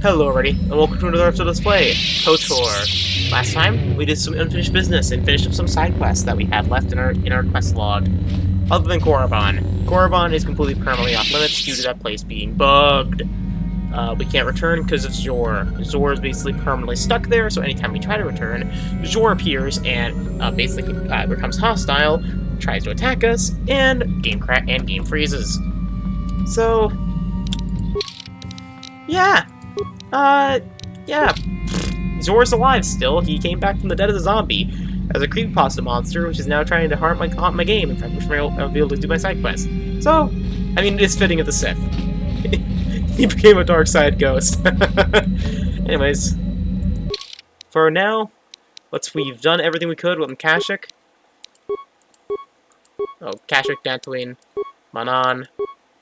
Hello everybody, and welcome to another episode of Let's Play KOTOR. Last time, we did some unfinished business and finished up some side quests that we had left in our quest log. Other than Korriban. Korriban is completely permanently off limits due to that place being bugged. We can't return because of Zor. Zor is basically permanently stuck there, so anytime we try to return, Zor appears and basically becomes hostile, tries to attack us, and game freezes. So, yeah. Yeah. Zor's alive still. He came back from the dead as a zombie, as a creepypasta monster, which is now trying to haunt my game. In fact, which I'll be able to do my side quest. So, I mean, it is fitting of the Sith. He became a dark side ghost. Anyways, for now, we've done everything we could with Kashyyyk. Oh, Kashyyyk, Dantooine, Manan,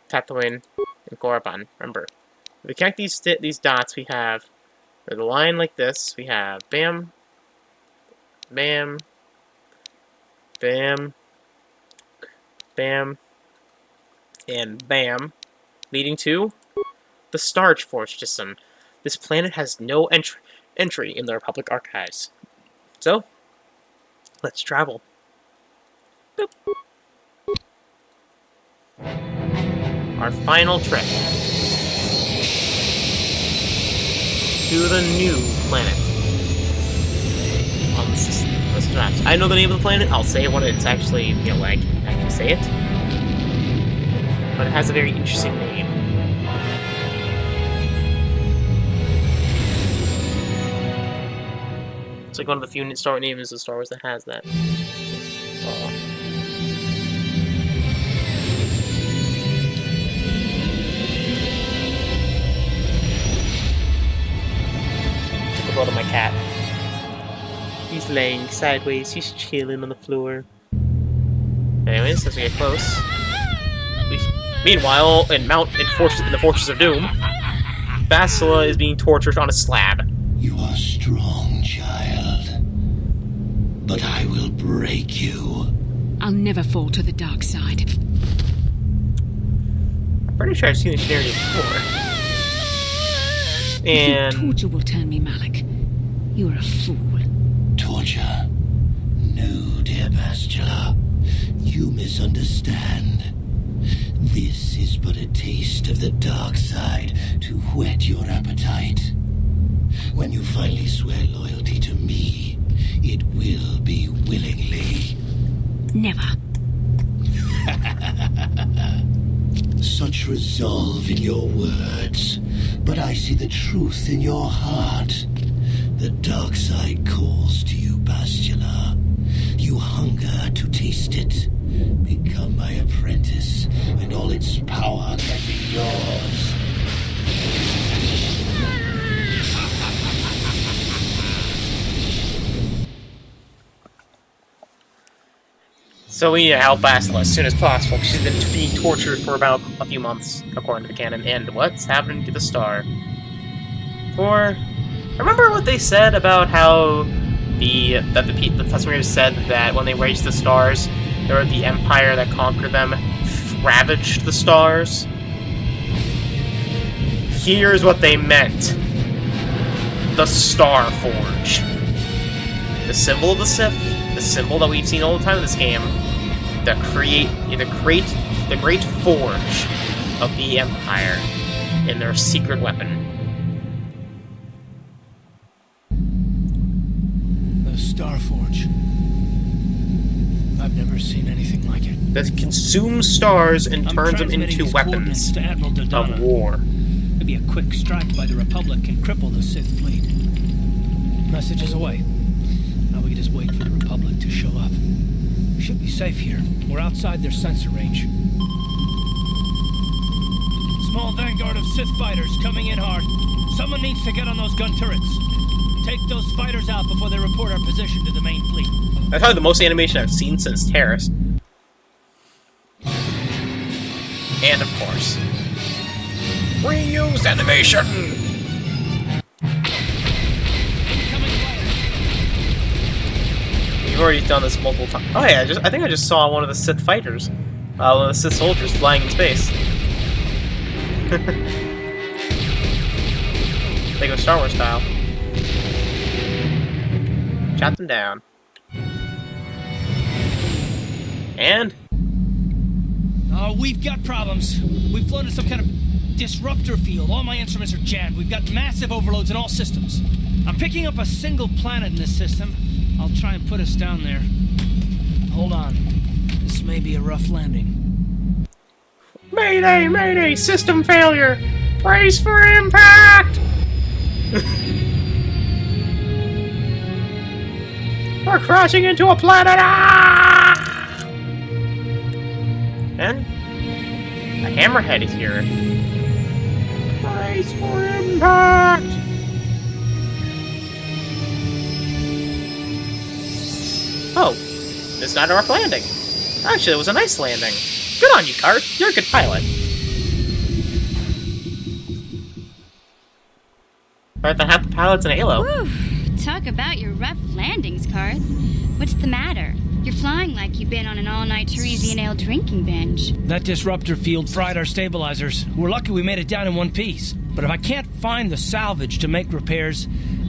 Tatooine, and Korriban. Remember. If we connect these dots, we have the line like this. We have bam, bam, bam, bam, and bam, leading to the Starch Forge system. This planet has no entry in the Republic archives. So, let's travel. Boop. Our final trip to the new planet on the system. I know the name of the planet. I'll say it when it's actually, you know, when I can actually say it. But it has a very interesting name. It's like one of the few Star Wars names in Star Wars that has that. To my cat. He's laying sideways, he's chilling on the floor. Anyways, as we get close. Meanwhile, in the Fortress of Doom, Bastila is being tortured on a slab. You are strong, child. But I will break you. I'll never fall to the dark side. I'm pretty sure I've seen this scenario before. And you think torture will turn me, Malak? You're a fool. Torture? No, dear Bastila. You misunderstand. This is but a taste of the dark side to whet your appetite. When you finally swear loyalty to me, it will be willingly. Never. Such resolve in your words, but I see the truth in your heart. The dark side calls to you, Bastila. You hunger to taste it. Become my apprentice, and all its power can be yours. so we need to help Bastila as soon as possible, because she's been being tortured for about a few months, according to the canon. And what's happening to the star? Remember what they said about how the Tuskeners said that when they raised the stars, the Empire that conquered them ravaged the stars? Here's what they meant. The Star Forge. The symbol of the Sith, the symbol that we've seen all the time in this game, the great forge of the Empire in their secret weapon. Starforge. I've never seen anything like it. That consumes stars and turns them into weapons of war. Maybe a quick strike by the Republic can cripple the Sith fleet. Message is away. Now we can just wait for the Republic to show up. We should be safe here. We're outside their sensor range. Small vanguard of Sith fighters coming in hard. Someone needs to get on those gun turrets. Take those fighters out before they report our position to the main fleet. That's probably the most animation I've seen since Terrace. And of course, reused animation! We've already done this multiple times. Oh yeah, I think I just saw one of the Sith fighters. One of the Sith soldiers flying in space. They go Star Wars style. Shot them down. And? Oh, we've got problems. We've flown in some kind of disruptor field. All my instruments are jammed. We've got massive overloads in all systems. I'm picking up a single planet in this system. I'll try and put us down there. Hold on. This may be a rough landing. Mayday, mayday, system failure! Brace for impact! We're crashing into a planet! Ah! And a hammerhead is here. Brace for impact! Oh, this is not a rough landing. Actually, it was a nice landing. Good on you, Cart. You're a good pilot. Better than half the pilots in Halo. Whew. Talk about your rough landings, Karth. What's the matter? You're flying like you've been on an all-night Teresian ale drinking binge. That disruptor field fried our stabilizers. We're lucky we made it down in one piece. But if I can't find the salvage to make repairs,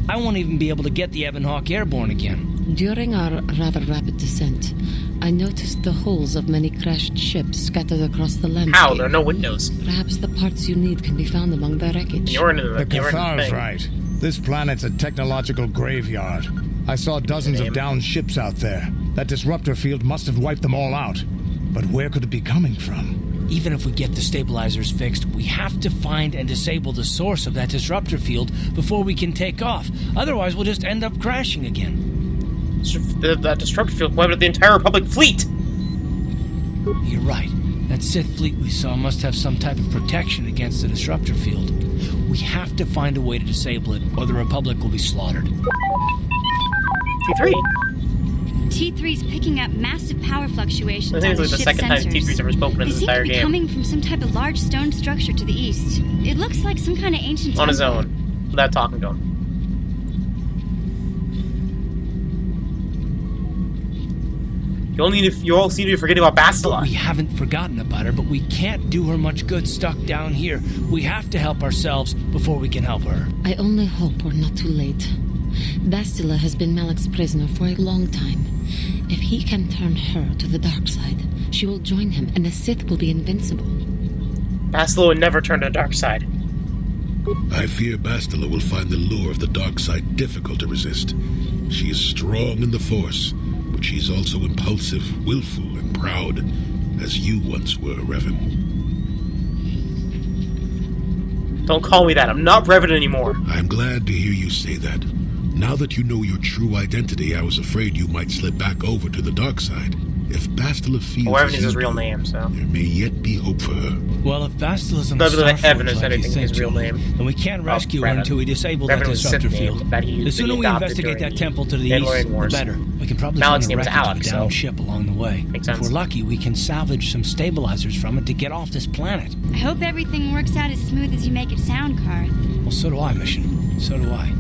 I won't even be able to get the Ebon Hawk airborne again. During our rather rapid descent, I noticed the hulls of many crashed ships scattered across the landscape. How? There are no windows. Perhaps the parts you need can be found among the wreckage. You're into The you're into Cathar's thing. right. This planet's a technological graveyard. I saw dozens of downed ships out there. That disruptor field must have wiped them all out. But where could it be coming from? Even if we get the stabilizers fixed, we have to find and disable the source of that disruptor field before we can take off. Otherwise, we'll just end up crashing again. That disruptor field wiped out the entire Republic fleet! You're right. That Sith fleet we saw must have some type of protection against the disruptor field. We have to find a way to disable it, or the Republic will be slaughtered. T3? T3's picking up massive power fluctuations I on think the it's like the ship's second time sensors. T3's ever spoken in They this seem to entire be game. coming from some type of large stone structure to the east. It looks like some kind of ancient On his temple. own. Without talking to him. You all seem to be forgetting about Bastila. We haven't forgotten about her, but we can't do her much good stuck down here. We have to help ourselves before we can help her. I only hope we're not too late. Bastila has been Malak's prisoner for a long time. If he can turn her to the dark side, she will join him and the Sith will be invincible. Bastila would never turn to the dark side. I fear Bastila will find the lure of the dark side difficult to resist. She is strong in the Force, but she's also impulsive, willful, and proud, as you once were, Revan. Don't call me that. I'm not Revan anymore. I'm glad to hear you say that. Now that you know your true identity, I was afraid you might slip back over to the dark side. If Bastila feels Well, Revan as is his you real do, name, so. there may yet be hope for her. Well, if Bastila's on the Not really Star Evan Forge is like anything he said his real to, name. then we can't rescue her Revan. until we disable Revan that was disruptor Sith name field. that he The sooner we adopted investigate during that temple to the Mandalorian east, the Wars. better. We can probably Malak's find a name is wreckage of Alex, a downed so- ship along the way. Makes If sense. we're lucky, we can salvage some stabilizers from it to get off this planet. I hope everything works out as smooth as you make it sound, Karth. Well, so do I, Mission. So do I.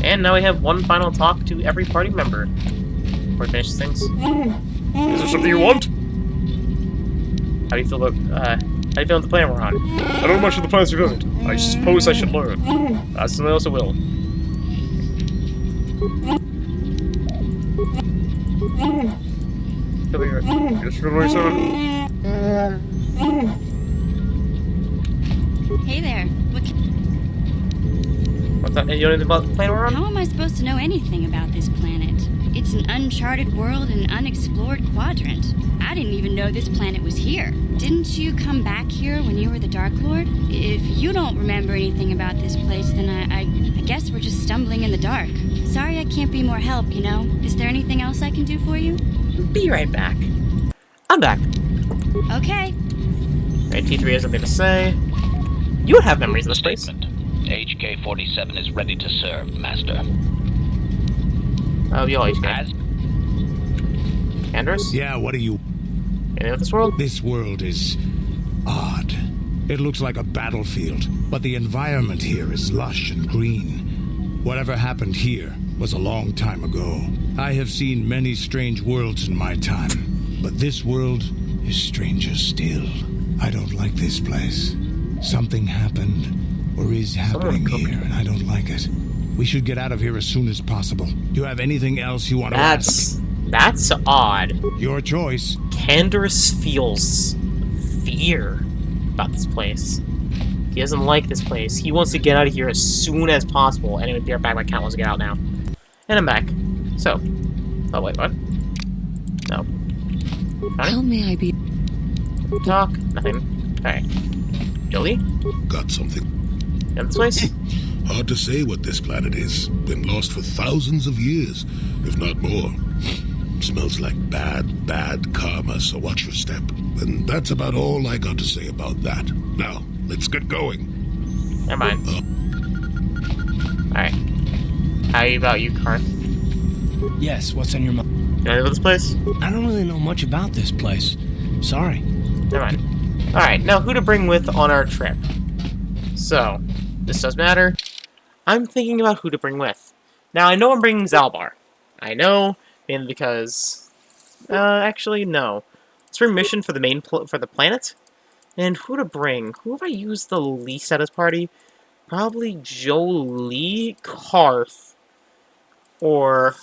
And now we have one final talk to every party member. Before we finish things. Is there something you want? How do you feel about, how do you feel about the plan we're on? I don't know much of the plans we visit. I suppose I should learn. As something else I will. Hey there. What's that? You know anything about the plan we're on? How am I supposed to know anything about this planet? It's an uncharted world and an unexplored quadrant. I didn't even know this planet was here. Didn't you come back here when you were the Dark Lord? If you don't remember anything about this place, then I guess we're just stumbling in the dark. Sorry I can't be more help, you know? Is there anything else I can do for you? Be right back. I'm back. Okay. Alright, T3 has something to say. You would have memories of this place. HK-47 is ready to serve, Master. Oh, you always As can. Andros? Yeah, what do you... Anything with this world? This world is... odd. It looks like a battlefield, but the environment here is lush and green. Whatever happened here was a long time ago. I have seen many strange worlds in my time, but this world is stranger still. I don't like this place. Something happened, or is happening here, and I don't like it. We should get out of here as soon as possible. Do you have anything else you want to ask? That's odd. Your choice. Canderous feels fear about this place. He doesn't like this place. He wants to get out of here as soon as possible. And it would be right back. My cat wants to get out now. And I'm back. So. Oh, wait, what? No. How may I be? Talk. Nothing. Alright. Jolie? Got something. You know this place? Hard to say what this planet is. Been lost for thousands of years, if not more. Smells like bad karma, so watch your step. And that's about all I got to say about that. Now, let's get going. Never mind. Alright. How about you, Karth? Yes, what's on your mind? You know about this place? I don't really know much about this place. Sorry. Never mind. Alright, now who to bring with on our trip? So, this does matter. I'm thinking about who to bring with. Now, I know I'm bringing Zalbar. I know, mainly because... actually, no. Let's bring Mission for the for the planet. And who to bring? Who have I used the least at his party? Probably Jolie, Karth, or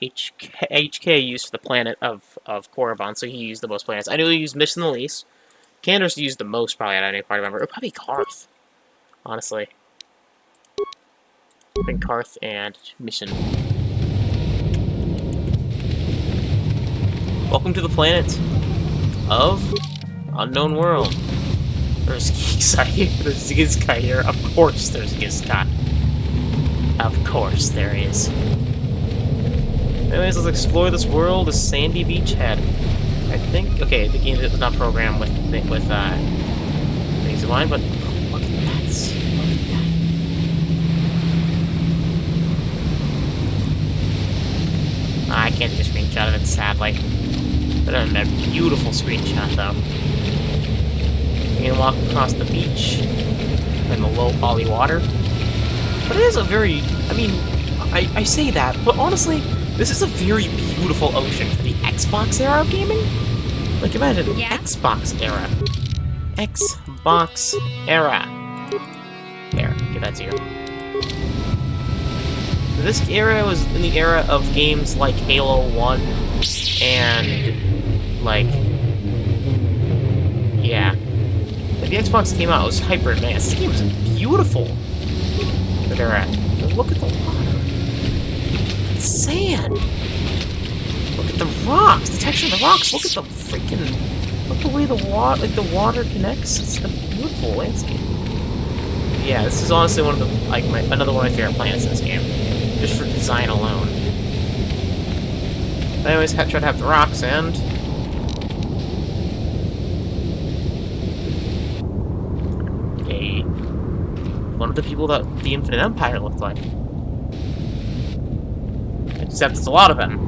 HK used for the planet of Korriban, so he used the most planets. I know he used Mission the least. Candace used the most, probably, out of any party member. Or probably Karth, honestly. I think Karth and Mission. Welcome to the planet of Unknown World. There's Gizka here. There's Gizka here. Of course there's Gizka. Of course there is. Anyways, let's explore this world, a sandy beachhead. I think... Okay, the game is not programmed with things in mind, but... Look at that. Look at that. I can't do a screenshot of it, sadly. But a beautiful screenshot, though. You can walk across the beach in the low poly water. But it is a very... I mean, I say that, but honestly, this is a very beautiful ocean for the Xbox era of gaming. Like, imagine, Xbox era. Xbox era. There, give that to you. This era was in the era of games like Halo 1 and, like, yeah. When the Xbox came out, it was hyper advanced. This game was beautiful. That era. Look at the water. The sand. Look at the rocks. The texture of the rocks. Look at the freaking... Look at the way the water connects. It's a beautiful landscape. Yeah, this is honestly one of the another one of my favorite planets in this game, just for design alone. But anyways, try to have the rocks and one of the people that the Infinite Empire looked like. Except it's a lot of them,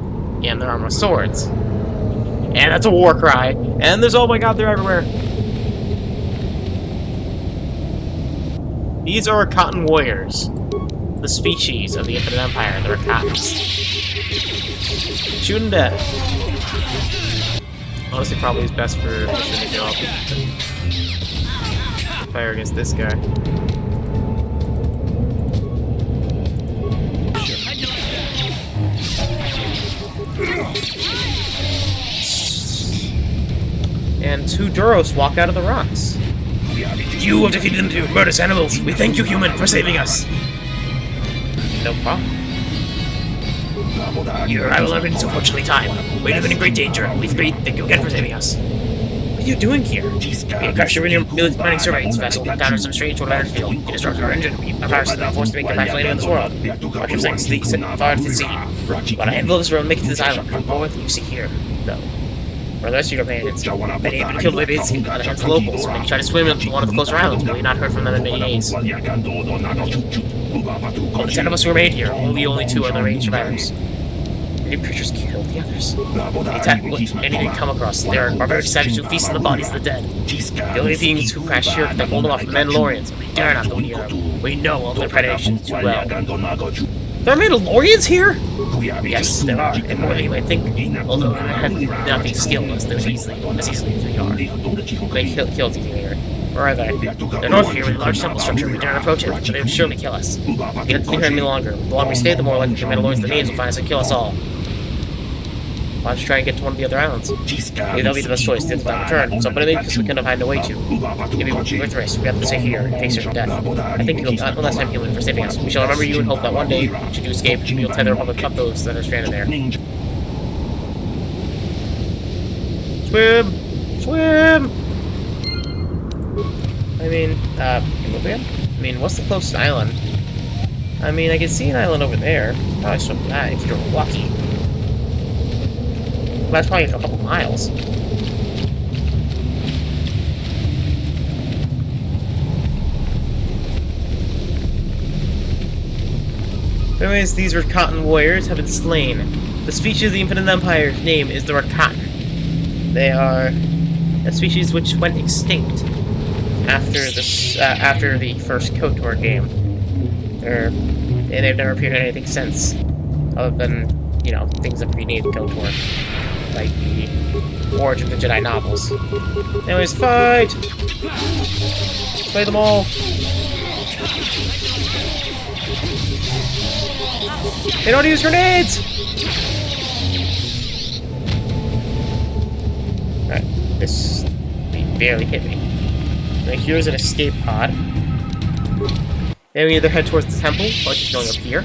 and they're armed with swords, and that's a war cry. And there's, oh my god, they're everywhere. These are Rakatan warriors, the species of the Infinite Empire, the Rakatans. Shoot him dead. Honestly, probably is best for Mission to go up. Fire against this guy. And two Duros walk out of the rocks. You have defeated them two murderous animals. We thank you, human, for saving us. No problem. Your arrival has been so fortunately timed. We have been in great danger. We thank you again for saving us. What are you doing here? We crashed your mining surveillance vessel, encountered some strange sort of energy field. You disrupted our engine. Our powers have been forced to make a crash landing on this world. Our ship sank far to the sea. But I handle this road and make it to this island. More than you see here. No. For the rest of your companions, many have been killed by the hands of locals. Many tried to swim up to one of the closer islands, but we've not heard from them in many days. Of the 10 of us who remained here, only two are the remaining survivors. Many creatures killed the others. They attack anything come across. They are barbaric savages who feast on the bodies of the dead. The only beings who crashed here could hold them off the Mandalorians. We dare not go near them. We know of their predations too well. There are Mandalorians here? Yes, there are, and more than you might think. Although they had not be skilled as easily as we are. They killed you here. Where are they? They're north here with a large temple structure. We dare not approach it, but they would surely kill us. We don't have to stay here any longer. The longer we stay, the more likely the Mandalorians the names will find us and kill us all. Why don't you try and get to one of the other islands? Maybe that'll be the best choice to return. So, but maybe because we couldn't find a way to. Maybe with risk, we have to stay here and face certain death. I think you'll last time healing for saving us. We shall remember you and hope that one day, should you escape, you'll tie the Republic up those that are stranded there. Swim! Swim! I mean, I mean, what's the closest island? I mean, I can see an island over there. Probably swim to that if you're lucky. That's probably a couple miles. Anyways, these Rakatan warriors have been slain. The species of the Infinite Empire's name is the Rakatan. They are a species which went extinct after the first KOTOR game. And they've never appeared in anything since, other than, you know, things that predated KOTOR, like the Origin of the Jedi novels. Anyways, fight! Play them all! They don't use grenades! Alright, this... they barely hit me. So here's an escape pod. Then we either head towards the temple, or just going up here.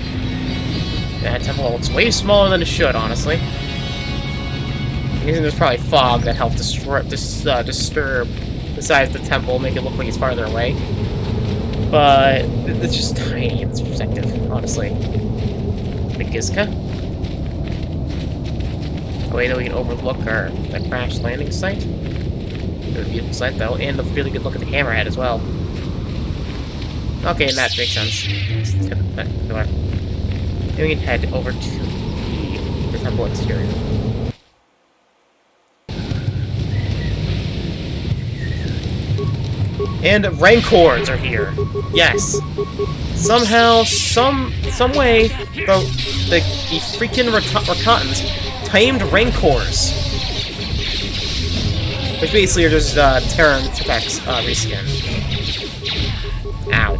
That temple looks way smaller than it should, honestly. I'm guessing there's probably fog that helped disturb the size of the temple, make it look like it's farther away. But it's just tiny in this perspective, honestly. The Gizka. A way that we can overlook the crash landing site. It's a beautiful site, though, and a really good look at the hammerhead as well. Okay, that makes sense. Then we can head over to the temple exterior. And Rancors are here. Yes. Somehow, some way, the freaking Rakatans tamed Rancors. Which basically are just Terran effects reskin. Ow.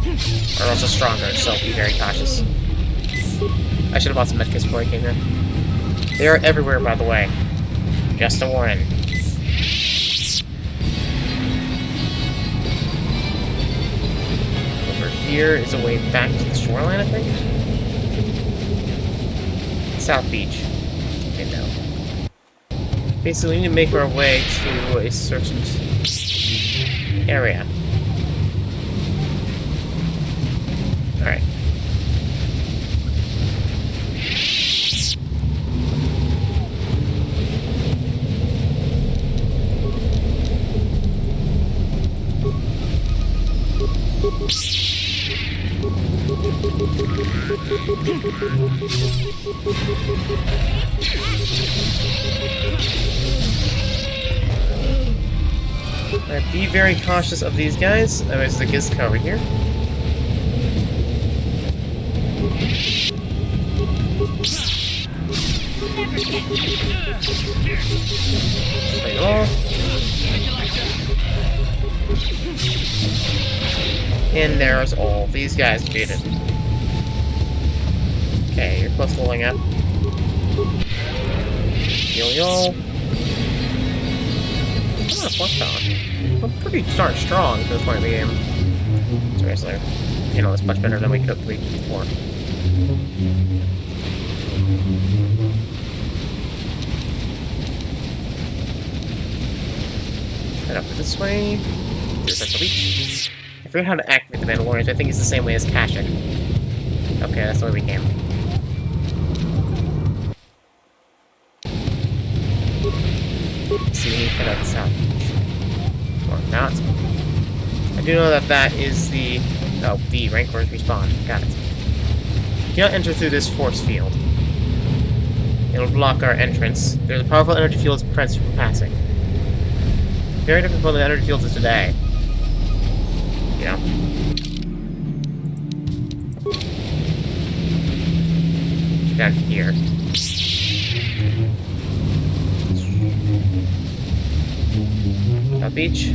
Are also stronger, so be very cautious. I should have bought some medkits before I came here. They are everywhere, by the way. Just a warning. Over here is a way back to the shoreline, I think? South Beach. Okay, no. Basically, we need to make our way to a certain area. Alright. Alright, be very cautious of these guys. There's the Gizka over here. Play it off. And there's all these guys defeated. Okay, you're close to leveling up. Yo. Oh, flush power. We're pretty darn strong for this point of the game. Seriously. You know, it's much better than we could before. Head up this way. Here's Central Beach. I forget how to activate the Mandalorians. I think it's the same way as Kashyyyk. Okay, that's the way we came. See, we need to head out south. Or not. I do know that that is the... Oh, the Rancors respawn. Got it. You cannot enter through this force field. It'll block our entrance. There's a powerful energy field that prevents you from passing. Very different from the energy fields of today. You know? down here. South Beach.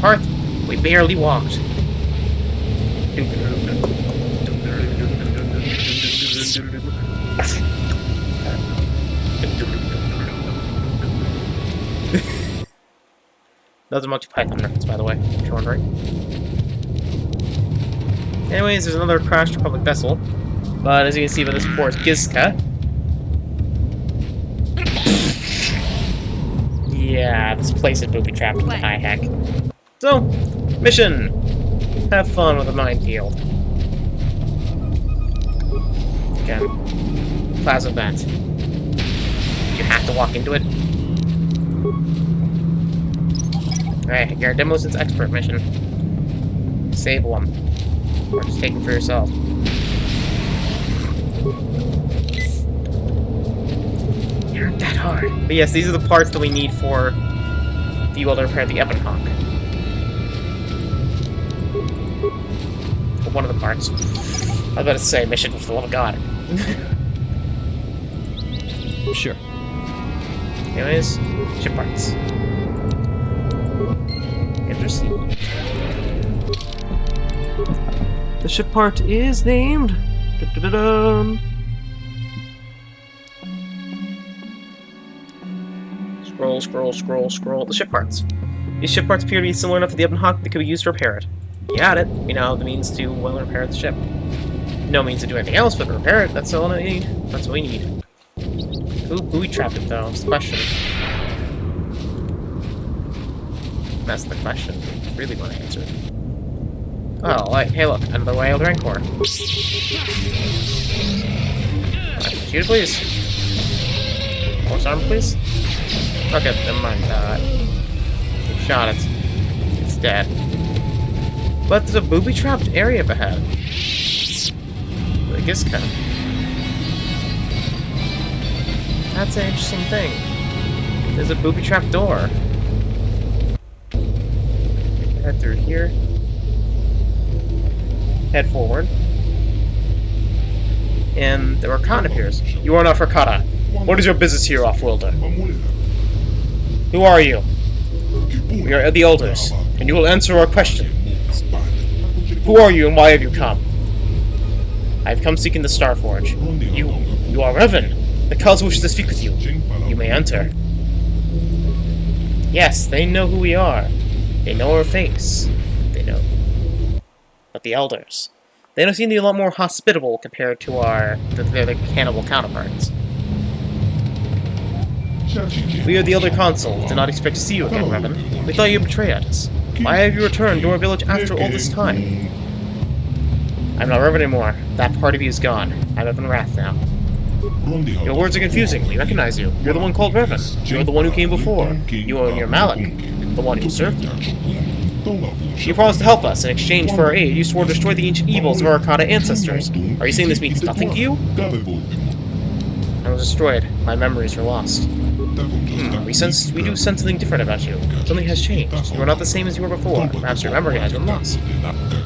Parth, we barely walked. That was a Monty Python reference, by the way, if you're wondering. Anyways, there's another crashed Republic vessel. But as you can see by this port, Gizka. Yeah, this place is booby-trapped into high heck. So, mission! Have fun with a minefield. Again. Plasma vent. You have to walk into it. Alright, you're a Demolitions Expert mission. Disable them. Or just take them for yourself. They aren't that hard. But yes, these are the parts that we need for the able to repair the Epoch. One of the parts. I was about to say, mission for the love of God. Sure. Anyways, ship parts. Interesting. The ship part is named. Da-da-da-dum. Scroll, scroll, scroll, scroll. The ship parts. These ship parts appear to be similar enough to the Epoch that could be used to repair it. You got it. We now have the means to well repair the ship. No means to do anything else but repair it. That's all I need. That's what we need. Who booby-trapped it, though? That's the question. That's the question. I really want to answer it. Oh, like, hey, look, another whale Rancor. Shoot it, please. Force arm, please. Okay, never mind. Shot it. It's dead. But there's a booby-trapped area up ahead. The Gizka. That's an interesting thing. There's a booby-trapped door. Head through here. Head forward. And the Rakata appears. You are not Rakata. What is your business here, off-worlder? Who are you? We are the Elders, and you will answer our questions. Who are you and why have you come? I have come seeking the Starforge. You are Revan. The Cause wishes to speak with you. You may enter. Yes, they know who we are. They know our face. They know. But the Elders, they don't seem to be a lot more hospitable compared to the cannibal counterparts. We are the Elder Consul. Did not expect to see you again, Revan. We thought you betrayed us. Why have you returned to our village after all this time? I'm not Revan anymore. That part of you is gone. I'm Revan Wrath now. Your words are confusing. We recognize you. You're the one called Revan. You're the one who came before. You and your Malak, the one who served you. You promised to help us in exchange for our aid. You swore to destroy the ancient evils of our Rakata ancestors. Are you saying this means nothing to you? I was destroyed. My memories were lost. We do sense something different about you. Something has changed. You are not the same as you were before. Perhaps your memory has been lost.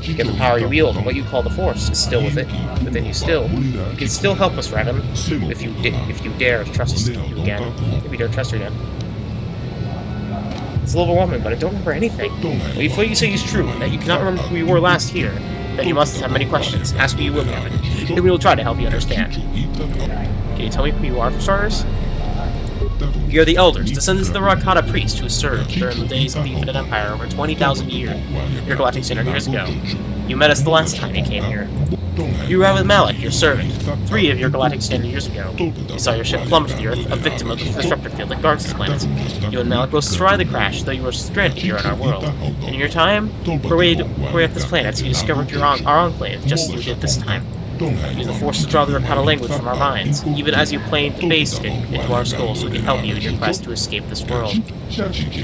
Yet the power you wield and what you call the Force is still within you still. You can still help us, Revan, if you dare to trust us again. If you dare to trust her again. It's a little overwhelming, but I don't remember anything. If what you say is true, and that you cannot remember who you were last here, then you must have many questions. Ask me you will, Revan. And we will try to help you understand. Can you tell me who you are, for starters? You are the Elders, descendants of the Rakata priest who served during the days of the Infinite Empire over 20,000 years, your galactic standard years ago. You met us the last time you came here. You arrived with Malak, your servant, 3 of your galactic standard years ago. You saw your ship plummet to the Earth, a victim of the disruptor field that guards this planet. You and Malak both survived the crash, though you were stranded here in our world. In your time, for way up this planet, you discovered our enclave, just as you did this time. Use the Force to draw the Rakata language from our minds, even as you pasted it into our skulls so we can help you in your quest to escape this world.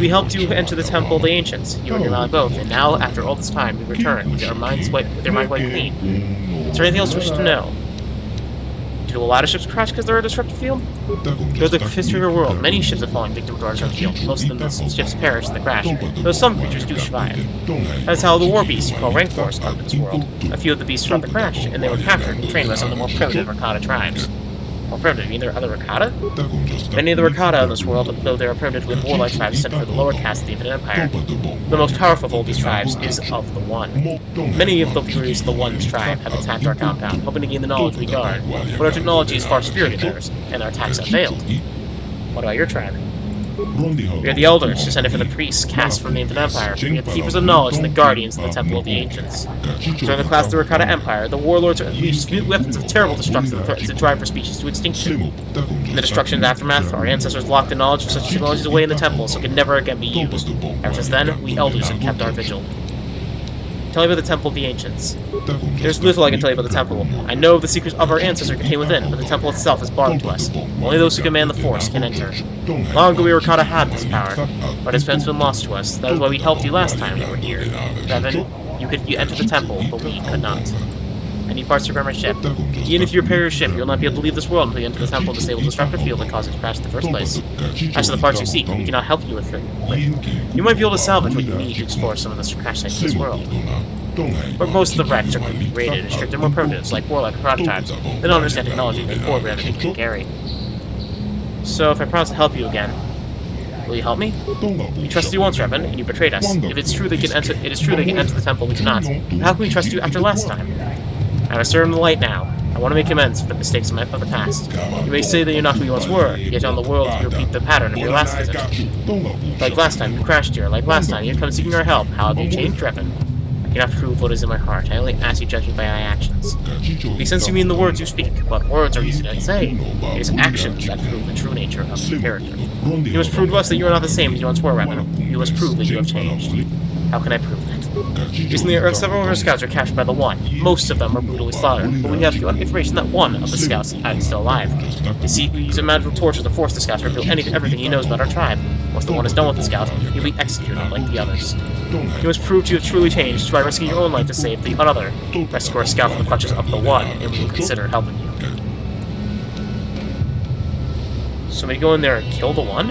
We helped you enter the Temple of the Ancients, you and your Malak both, and now, after all this time, we return with your mind wiped clean. Is there anything else you wish to know? Do a lot of ships crash because they're a disrupted field? Throughout the history of our world, many ships have fallen victim to our disrupted field. Most of the ships perish in the crash, though some creatures do survive. That's how the war beasts you call Rancors come to this world. A few of the beasts survived the crash, and they were captured and trained by some of the more primitive Rakata tribes. More primitive, either other Rakata? Many of the Rakata in this world, though they are primitive with warlike tribes sent for the lower caste of the Infinite Empire. The most powerful of all these tribes is of the One. Many of the viewers of the One's tribe have attacked our compound, hoping to gain the knowledge we guard, but our technology is far superior to theirs, and their attacks have failed. What about your tribe? We are the elders, descended from the priests cast from the Infinite Empire. We are the keepers of knowledge and the guardians of the Temple of the Ancients. During the class of the Rakata Empire, the warlords unleashed weapons of terrible destruction that threatened to drive our species to extinction. In the destruction's aftermath, our ancestors locked the knowledge of such technologies away in the temple so it could never again be used. Ever since then, we elders have kept our vigil. Tell me about the Temple of the Ancients. There's little I can tell you about the temple. I know the secrets of our ancestors contained within, but the temple itself is barred to us. Only those who command the Force can enter. Long ago we Rakata had this power, but it's been lost to us. That is why we helped you last time we were here. Revan, you enter the temple, but we could not. I need parts to repair my ship. Even if you repair your ship, you'll not be able to leave this world until you enter the temple and disable the destructive field that caused it to crash in the first place. As to the parts you seek, we cannot help you with it. You might be able to salvage what you need to explore some of the crash sites of this world. But most of the wrecks are quickly raided, restricted more primitives, like warlike prototypes, that don't understand technology they poor rather than can carry. So if I promise to help you again, will you help me? We trusted you once, Revan, and you betrayed us. If it's true they can enter the temple, we cannot. But how can we trust you after last time? I must serve in the light now. I want to make amends for the mistakes of the past. You may say that you're not who you once were, yet on the world you repeat the pattern of your last visit. Like last time, you crashed here. Like last time, you come seeking our help. How have you changed, Revan? I cannot prove what is in my heart. I only ask you judge me by my actions. Be sense you mean the words you speak, but words are easy to say. It is actions that prove the true nature of the character. You must prove to us that you are not the same as you once were, Revan. You must prove that you have changed. How can I prove that? Recently, several of our scouts were captured by the One. Most of them were brutally slaughtered, but we have information that one of the scouts is still alive. You see, we use a magical torch to force the scout to reveal everything he knows about our tribe. Once the One is done with the scout, he'll be executed like the others. You must prove you have truly changed by risking your own life to save the another. Rescue our scout from the clutches of the One, and we will consider helping you. So we go in there and kill the One?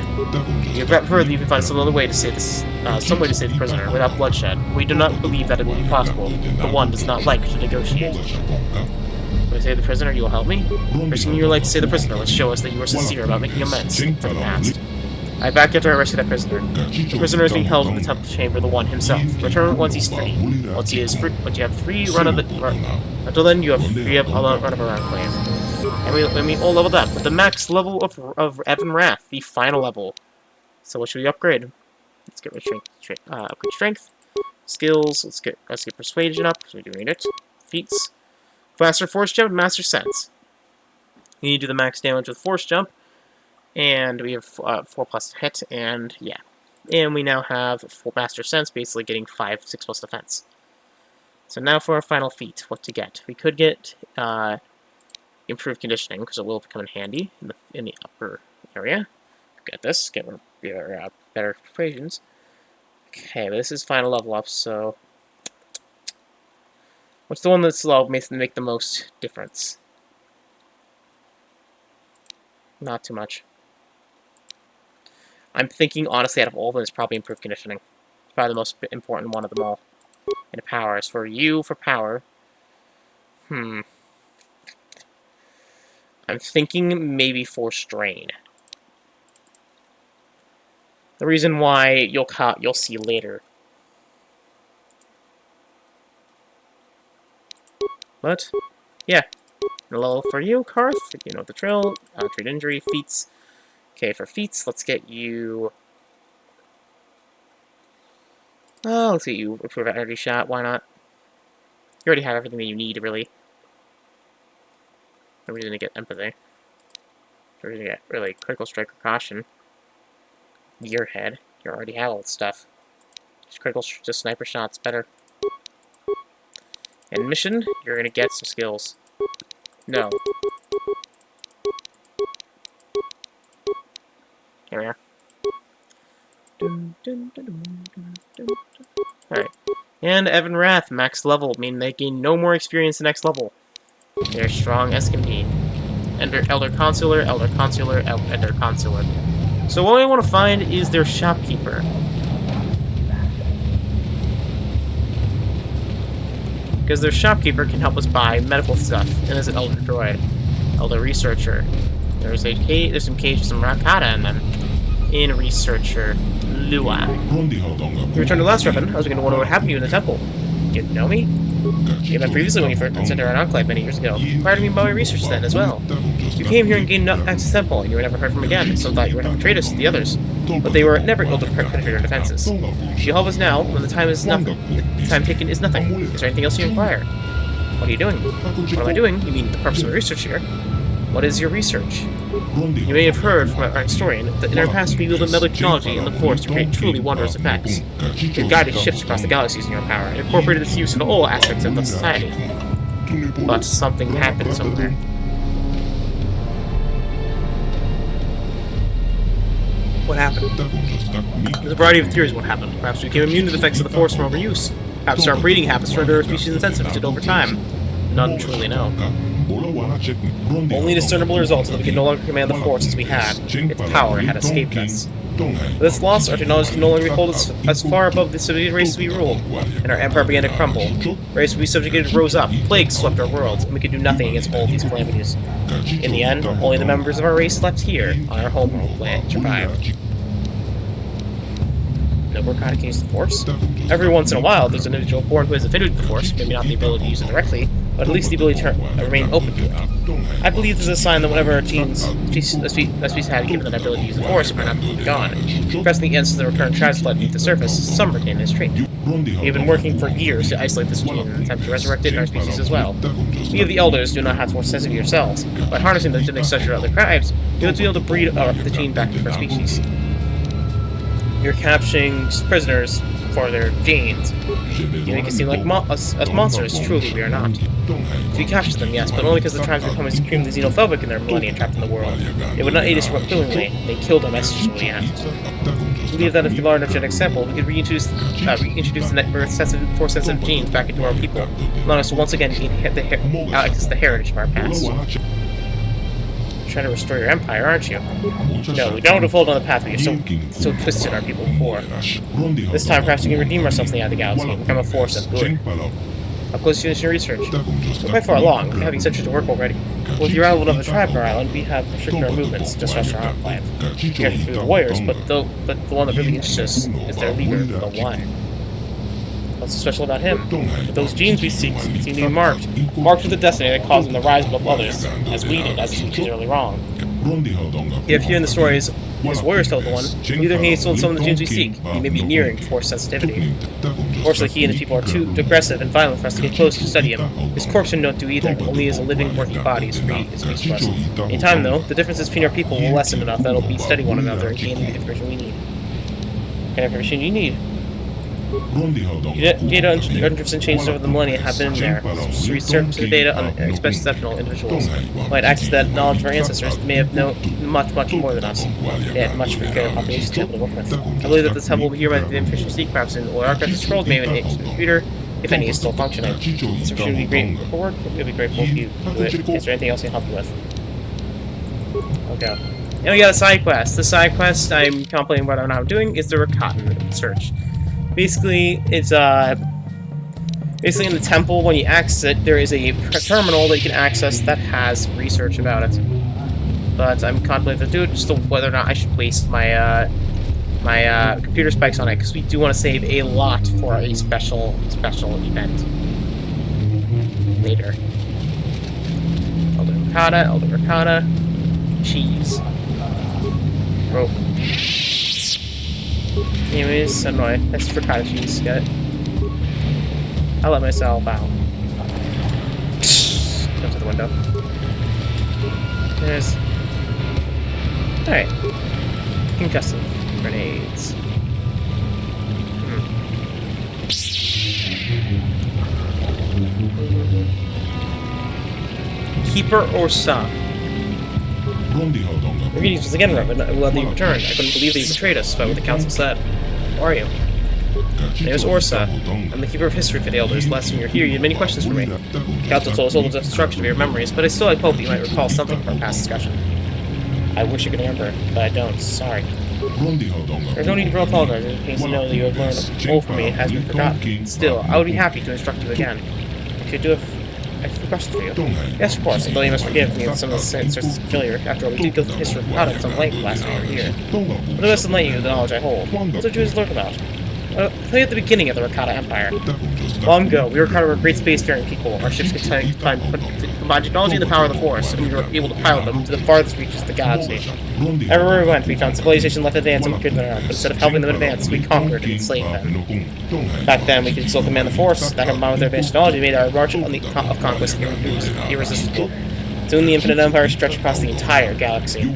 You prefer that you can find some other way to save this, some way to save the prisoner without bloodshed. We do not believe that it will be possible. The One does not like to negotiate. When I save the prisoner, you will help me? Risking your life to save the prisoner will show us that you are sincere about making amends for the past. I back after I rescue that prisoner. The prisoner is being held in the temple chamber of the One himself. Return once he's free. Once you have free run of the until then you have free run of our enclave. And we all leveled up with the max level of Evan Wrath, the final level. So what should we upgrade? Let's get upgrade strength, skills. Let's get persuasion up. So we do need it. Feats, faster force jump, master sense. You need to do the max damage with force jump, and we have 4+ hit, and yeah, and we now have 4 master sense, basically getting 6+ defense. So now for our final feat, what to get? We could get improved conditioning, because it will come in handy in the upper area. Get this, get better equations. Okay, but this is final level up, so what's the one that's slow makes make the most difference? Not too much. I'm thinking, honestly, out of all of them, it's probably improved conditioning. It's probably the most important one of them all. And power. As for you, for power, I'm thinking maybe for strain. The reason why you'll see later. But yeah, hello for you, Karth. You know the drill. Treat injury, feats. Okay, for feats, let's get you. Let's get you improve energy shot. Why not? You already have everything that you need, really. No reason to get empathy. No reason to get really critical strike or caution. Gearhead. You already have all the stuff. Just sniper shots better. And mission, you're gonna get some skills. No. Here we are. Alright. And Evan Wrath, max level, meaning they gain no more experience the next level. They're strong as can be. Elder Consular, Elder Consular, Elder Consular. So what I want to find is their shopkeeper. Because their shopkeeper can help us buy medical stuff, and there's an Elder Droid. Elder Researcher. There's some cage with some Rakata in them. In researcher Lua. You returned to last weapon. I was beginning to wonder what happened to you in the temple. You didn't know me? You met previously when you first entered our enclave many years ago. You inquired me about my research then as well. You came here and gained access to the temple, and you were never heard from again. Some thought you were going to betray us to the others, but they were never able to penetrate our defenses. You help us now when the time is nothing. The time taken is nothing. Is there anything else you inquire? What are you doing? What am I doing? You mean the purpose of my research here? What is your research? You may have heard from our historian that in our past we wielded metal technology in the Force to create truly wondrous effects. We have guided ships across the galaxy using our power and incorporated its use into all aspects of the society. But something happened somewhere. What happened? There's a variety of theories what happened. Perhaps we became immune to the effects of the Force from overuse. Perhaps our breeding habits rendered our species insensitive to it over time. None truly know. Only discernible results that we could no longer command the Force as we had. Its power had escaped us. With this loss, our technology can no longer hold us as far above the civilian races we ruled, and our empire began to crumble. Races we subjugated rose up, plagues swept our worlds, and we could do nothing against all these calamities. In the end, only the members of our race left here, on our homeworld planet, survived. No Rakata can use the Force? Every once in a while, there's an individual born who has affinity with the Force, maybe not the ability to use it directly, but at least the ability to remain open to it. I believe this is a sign that whenever our teens, species had given that ability to use the Force, are not completely gone. Pressing the ends to the recurrent tribes fled beneath the surface, some retain this trait. We have been working for years to isolate this gene and attempt to resurrect it in our species as well. We of the Elders do not have to more sensitive yourselves. By harnessing the genetic structure of other tribes, we will be able to breed the gene back into our species. You're capturing prisoners for their genes. You make it seem like us monsters. Truly, we are not. We capture them, yes, but only because the tribes become extremely xenophobic in their millennia trapped in the world. They would not aid us willingly. They killed our messengers when we asked. I believe that if we learn a genetic sample, we could reintroduce the Force-sensitive genes back into our people, allowing us to once again gain access to the heritage of our past. Trying to restore your empire, aren't you? No, we don't want to fold on the path we have so twisted our people before. This time, perhaps we can redeem ourselves in the eye of the galaxy and become a force of good. How close to your research? We're quite far along. We have centuries to work already. With the arrival of the tribe on our island, we have restricted our movements, just as our enclave. We have through the warriors, but the one that really interests us is their leader, the One. What's so special about him? But those genes we seek seem to be marked with the destiny that caused them to rise above others, as we did, as a species early wrong. Yet here in the stories, his warriors told the One, neither he stole some of the genes we seek. He may be nearing Force sensitivity. Fortunately, he and his people are too aggressive and violent for us to get close to study him. His corpse should not do either, only as a living, working body is free to us. In time, though, the differences between our people will lessen enough that it'll be study one another and gain the information we need. What kind of information you need? Data entries and changes over the millennia have been in there. Research the data on exceptional individuals. Might access that knowledge of our ancestors may have known much more than us. They had much greater populations to be able to work with. I believe that this temple will be here by the information seek, perhaps in or archives of scrolls, maybe in a computer, if any is still functioning. This would be great for work. We'll be grateful if you do it. Is there anything else I can help you with? Okay. And we got a side quest. The side quest I'm contemplating whether or not I'm doing is the Rakata search. Basically, it's basically in the temple, when you access it, there is a terminal that you can access that has research about it. But I'm contemplating to do it, just to whether or not I should waste my computer spikes on it, because we do want to save a lot for a special event later. Elder Rakata, cheese, rope. Anyways, anyway, that's for cottage cheese. Got it. I'll let myself out. Go to the window. There's. Alright. Concussive grenades. Keeper or Sa? Greetings once again, Reverend. I'm glad that you returned. I couldn't believe that you betrayed us, despite what the council said. Who are you? My name is Orsa. I'm the keeper of history for the Elders. Last time you were here, you had many questions for me. The council told us all the destruction of your memories, but I still had hope that you might recall something from our past discussion. I wish I could remember, but I don't. Sorry. There's no need to apologize. It means to know that you have learned all from me has been forgotten. Still, I would be happy to instruct you again. What could you do if I have a question for you. Yes, of course, although you must forgive me if some of the sins are familiar. After all, we did go through the history of Rakata some length last time we were here. But I must enlighten you the knowledge I hold. What did you learn about? I'll tell you at the beginning of the Rakata Empire. Long ago, we were great spacefaring people. Our ships combined technology and the power of the Force, and we were able to pilot them to the farthest reaches of the galaxy. Everywhere we went, we found civilization left advanced and good enough, but instead of helping them advance, we conquered and enslaved them. Back then, we could still command the Force. That combined with their advanced technology made our march of conquest irresistible. Soon the Infinite Empire stretched across the entire galaxy.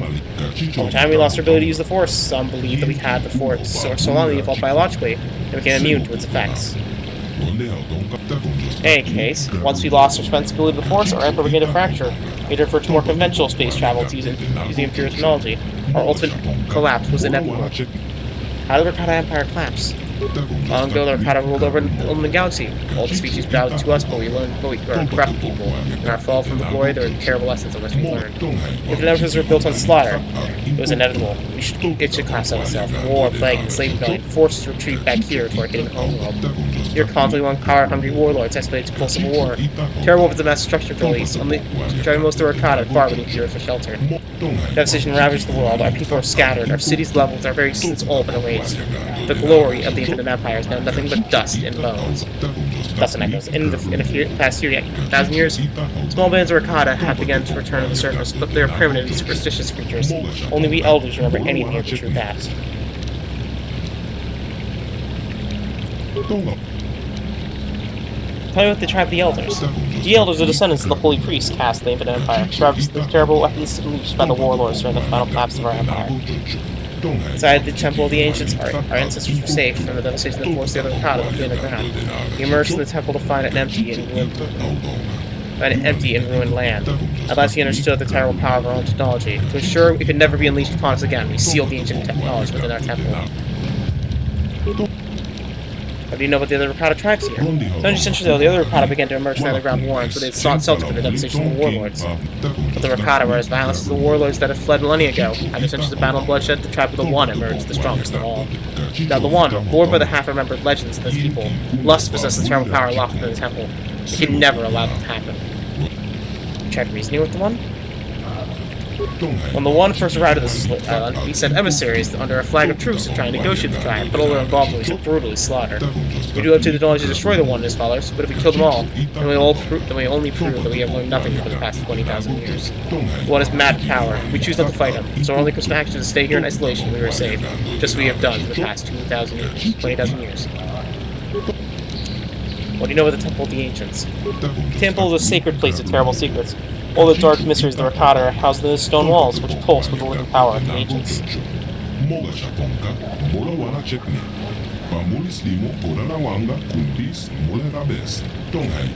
Over time, we lost our ability to use the Force. Some believed that we had the Force so long that we evolved biologically and became immune to its effects. In any case, once we lost our responsibility to the Force, our Emperor began to fracture. We had to refer to more conventional space travel to using Imperial technology. Our ultimate collapse was inevitable. How did the Rakata Empire collapse? Long ago, the Rakata ruled over the galaxy. All the species bowed to us, but we were corrupt people. In our fall from the glory, there were terrible lessons of which we learned. If the empires were built on slaughter, it was inevitable. It should collapse on itself. War, plague, and slave rebellion forced us to retreat back here to our hidden homeworld. Here, conflict among power-hungry warlords escalated to full civil war. Terrible weapons of mass destruction were released, driving most of the Rakata far beneath the earth for shelter. Devastation ravaged the world. Our people are scattered. Our cities leveled. Our very existence all been erased. The glory of the Infinite Empire is now nothing but dust and bones. Dust and echoes. In the past 1,000 years, small bands of Rakata have begun to return to the surface, but they are primitive and superstitious creatures. Only we elders remember anything of the true past. Tell me what the tribe of the Elders. The Elders are descendants of the holy priests cast in the Infinite Empire, survivors of the terrible weapons unleashed by the warlords during the final collapse of our empire. Inside the Temple of the Ancients, our ancestors were safe from the devastation that forced the other Rakata to flee underground. We emerged from the temple to find it empty and ruined land. At last we understood the terrible power of our own technology. To ensure it could never be unleashed upon us again, we sealed the ancient technology within our temple. What do you know about the other Rakata tribes here? 100 centuries ago, the other Rakata began to emerge from the underground warrens, where they sought shelter from the devastation of the warlords. But the Rakata were as violent as the warlords that had fled millennia ago. After centuries of battle and bloodshed, the tribe of the One emerged, the strongest of all. Now the One, lured by the half-remembered legends of this people, lust possessed the terrible power locked within the temple. We could never allow that to happen. You tried reasoning with the One? When the One first arrived at this island, he sent emissaries under a flag of truce to try and negotiate the tribe, but all their involved was brutally slaughtered. We do up to the knowledge to destroy the One and his followers, but if we kill them all, then we only prove that we have learned nothing for the past 20,000 years. The One is mad with power. We choose not to fight him, so our only course of action is to stay here in isolation and we are safe, just as we have done for the past 20,000 years. What do you know of the Temple of the Ancients? The temple is a sacred place of terrible secrets. All the dark mysteries of the Rakata are housed in the stone walls, which pulse with the living power of the ancients.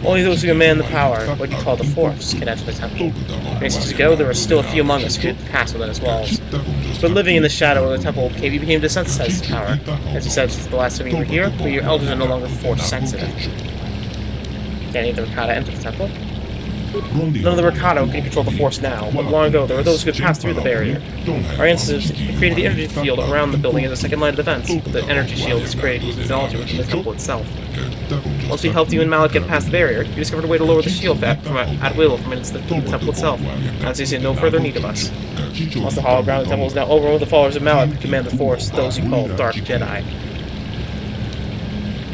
Only those who command the power, what you call the Force, can enter the temple. Many centuries ago, there were still a few among us who could pass within its walls. But living in the shadow of the temple, we became desensitized to power. As you said, since the last time we were here, your elders are no longer Force sensitive. Can any of the Rakata enter the temple? None of the Rakata can control the Force now, but long ago there were those who could pass through the barrier. Our ancestors created the energy field around the building as a second line of defense, but the energy shield was created using technology within the temple itself. Once we helped you and Malik get past the barrier, you discovered a way to lower the shield at will from the temple itself, and so you see no further need of us. Once the hollow ground of the temple is now overrun with the followers of Malik who command the Force, those you call Dark Jedi.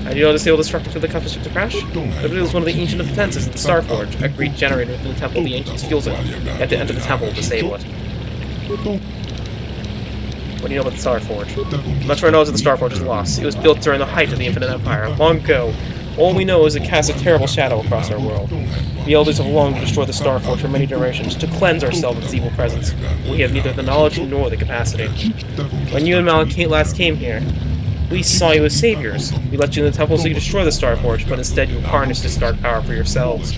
And you know to see all the structure for the compass ship to crash? It was one of the ancient defenses of the Starforge, a great generator within the temple the ancients fuels it. You have to enter the temple to disable it. What do you know about the Starforge? Much of our knowledge of the Starforge is lost. It was built during the height of the Infinite Empire, long ago. All we know is it casts a terrible shadow across our world. The Elders have longed to destroy the Starforge for many generations, to cleanse ourselves of its evil presence. We have neither the knowledge nor the capacity. When you and Malik last came here, we saw you as saviors. We let you in the temple so you could destroy the Starforge, but instead you harnessed its dark power for yourselves.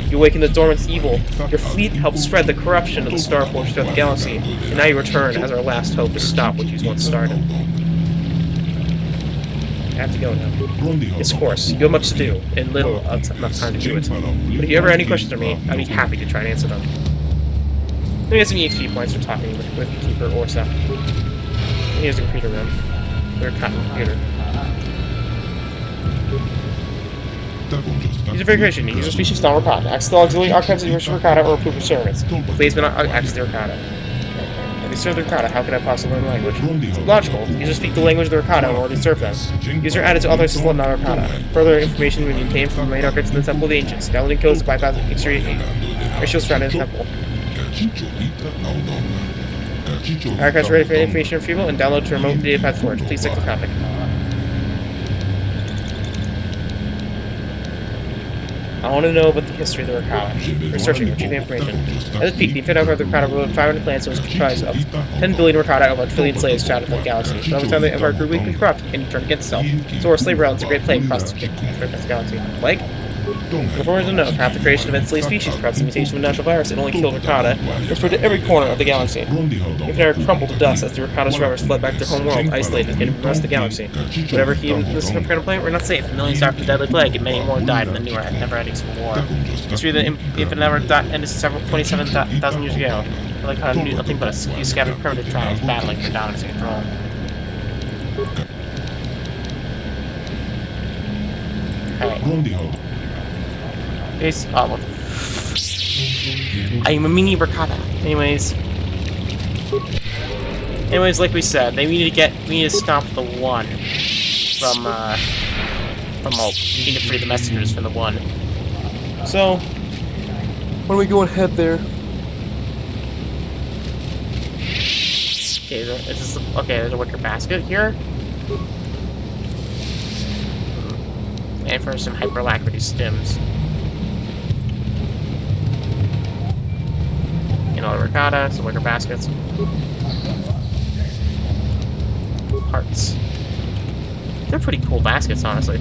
You awakened the dormant evil. Your fleet helped spread the corruption of the Starforge throughout the galaxy, and now you return as our last hope to stop what you once started. I have to go now. Yes, of course. You have much to do, and little enough time to do it. But if you ever have any questions for me, I'd be happy to try and answer them. Let me get some EXP points for talking with Keeper or Seth. Here's the computer room. We're cutting computer. User verification. User species not Rakata. Access the auxiliary archives of your Rakata or approve of service. Please do not access the Rakata. If you serve the Rakata, how could I possibly learn language? It's logical. Users speak the language of the Rakata or already serve them. User added to authorized system not Rakata. Further information will be obtained from the main archives in the Temple of the Ancients. Downloading codes to bypass exterior rituals surrounding the temple. Archives ready for information retrieval and download to remote data path storage. Please check the topic. I want to know about the history of the Rakata. Researching, retrieving information. At its peak, the infinite number of the Rakata ruled 500 planets and was comprised of 10 billion Rakata and 1 trillion slaves scattered throughout the galaxy. But over time, the Empire grew weak and corrupt, and turned against itself. So our slave realms a great plague across the galaxy. Plague? Before to know, perhaps the creation of enslaved species, perhaps the mutation of a natural virus, it only killed Rakata, and spread to every corner of the galaxy. The Infinite crumbled to dust as the Rakata survivors fled back to their home world, isolated and hidden from the rest of the galaxy. Whatever human this Rakata planet were not safe. Millions died from the deadly plague, and many more died in the never-ending civil war. History of the Infinite never ended 27,000 years ago. The Rakata knew nothing but a few scattered primitive tribes battling for dominance and control. Alright. It's oh, what the I'm a mini Rakata. Anyways, like we said, we need to stop the one from we need to free the messengers from the one. So, why don't we go ahead there? Okay, there's a wicker basket here. And for some hyperlacrity stims. Another Rakata, some wicker baskets. Hearts. They're pretty cool baskets, honestly.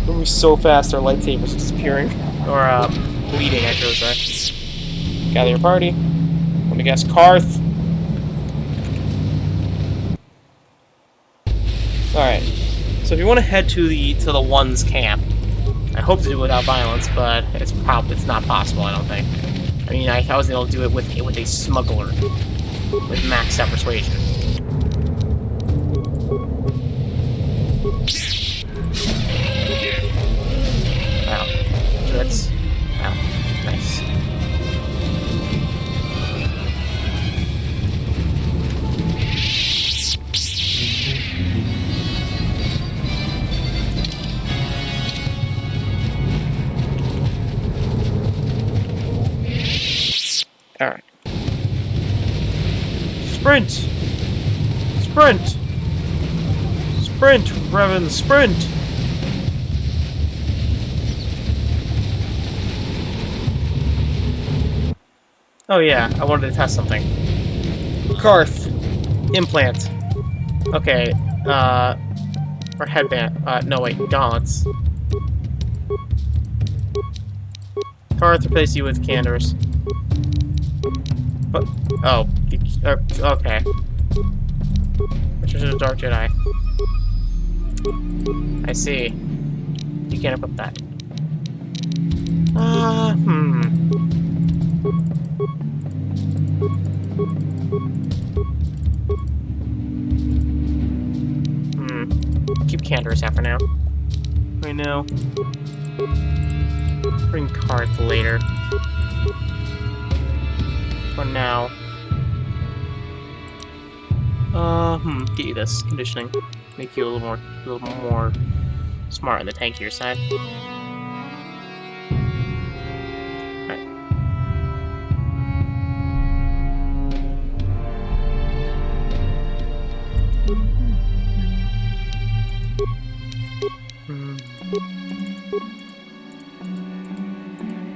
Moving so fast, our lightsabers disappearing. Or, bleeding, I should say. Gather your party. Let me guess, Karth. Alright. So if you want to head to the One's camp, I hope to do it without violence, but it's not possible, I don't think. I mean, I was able to do it with a smuggler with maxed out persuasion. Wow. Tricks. Wow. Nice. Alright. Sprint! Sprint! Sprint, Revan, sprint! Oh yeah, I wanted to test something. Karth. Implant. Okay, or headband. No wait, gauntlets. Karth, replace you with candors. But, oh, okay. Return to the Dark Jedi. I see. You can't equip that. Keep candors out for now. I know. Bring Karth later. For now. Get you this conditioning. Make you a little more smart on the tankier side. Alright.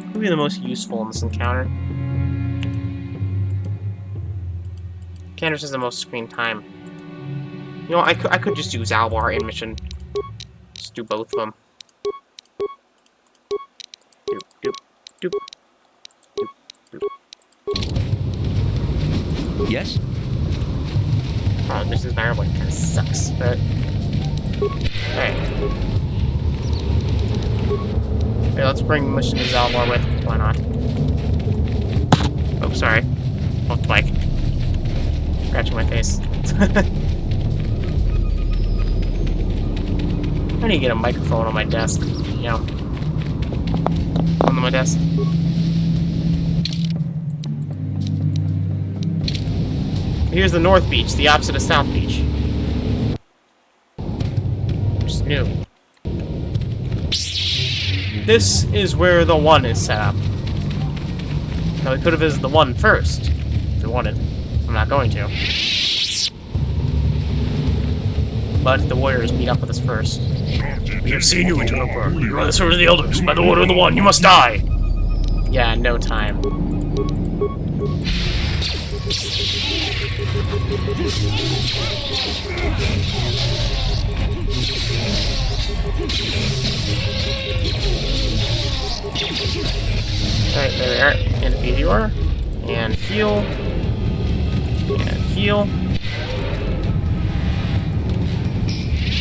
Who would be the most useful in this encounter? Candace has the most screen time. You know, I could just use Alvar in mission. Just do both of them. Doop, doop, doop. Doop, doop. Yes? Oh, this is Iron kind of sucks, but... Alright. Okay, let's bring mission to Zalvar with. Why not? Oh, sorry. Off the bike. Scratching my face. I need to get a microphone on my desk. You know. On my desk. Here's the North Beach, the opposite of South Beach. Just new. This is where the 1 is set up. Now we could have visited the 1 first, if we wanted. I'm not going to. But the warriors meet up with us first. We have seen you, Interloper. You are the sword of the elders. By the order of the 1, you must die! Yeah, no time. Alright, there we are. And defeat you are. And heal. And heal.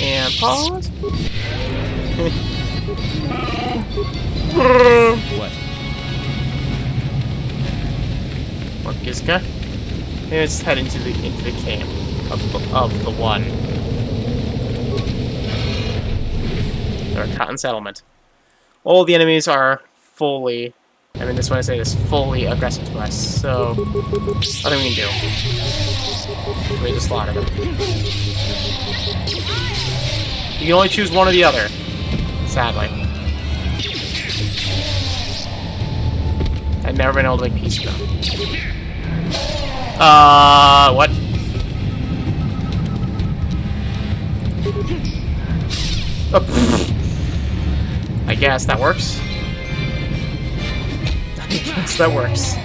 And pause. What? More Gizka. And let's head into the camp of the 1. Or Cotton Settlement. All the enemies are fully, I mean this when I say this, fully aggressive to us, so nothing we can do. We just slaughter them. You can only choose one or the other, sadly. I've never been able to make peace with them. What? Oh, I guess that works. I guess that works.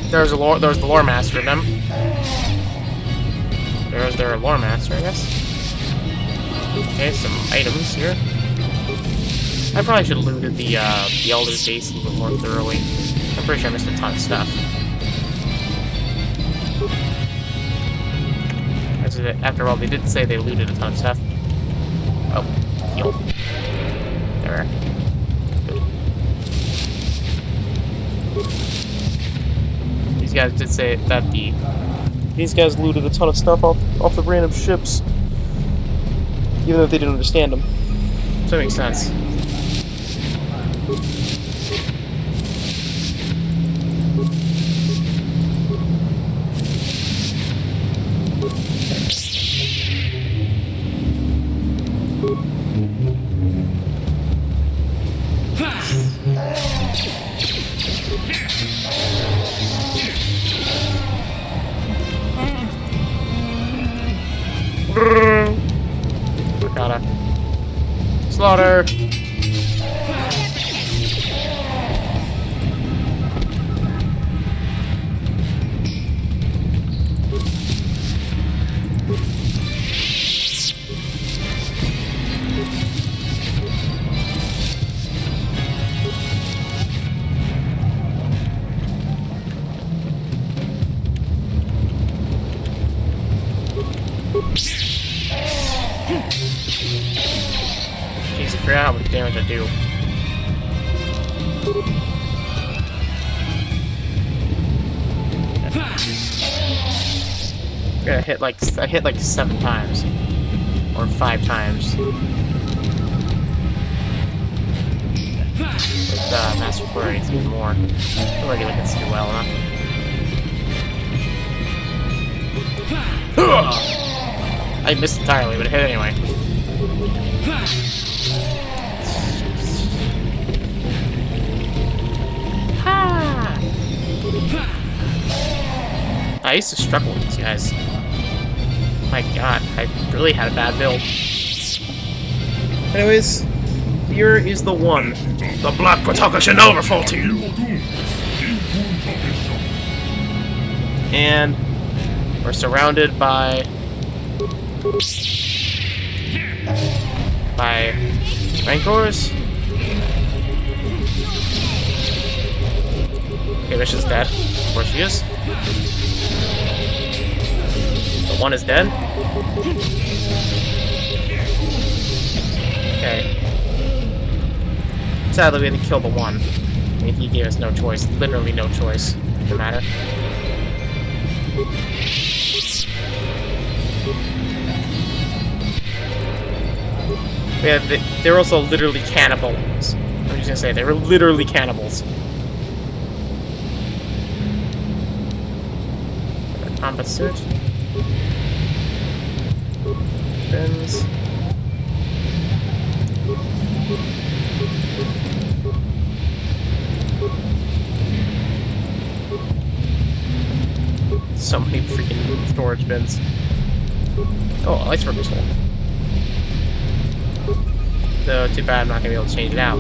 There's the lore master of them. There's their lore master, I guess. Okay, some items here. I probably should have looted the Elder's base a little more thoroughly. I'm pretty sure I missed a ton of stuff. After all, they did say they looted a ton of stuff. Oh, heal. There. Good. These guys did say that these guys looted a ton of stuff off the random ships, even if they didn't understand them. So that makes sense. Rakata. Slaughter! Jeez, I forgot how much damage I do. Yeah, I hit like 7 times. Or 5 times. With Master Flurry, it's even more. I'm already looking to do well enough. I missed entirely, but it hit anyway. I used to struggle with these guys. My god, I really had a bad build. Anyways, here is the 1. The Black Pataka shall never fall to you! And we're surrounded by Rancors. Okay, Misha's dead. Of course she is. The 1 is dead. Sadly, we had to kill the one. I mean, he gave us no choice. Literally no choice. No matter. Yeah, they're also literally cannibals. I'm just gonna say, they were literally cannibals. Combat suit. Fins. So many freaking storage bins. Oh, a iceberg pistol. So, too bad I'm not gonna be able to change it out.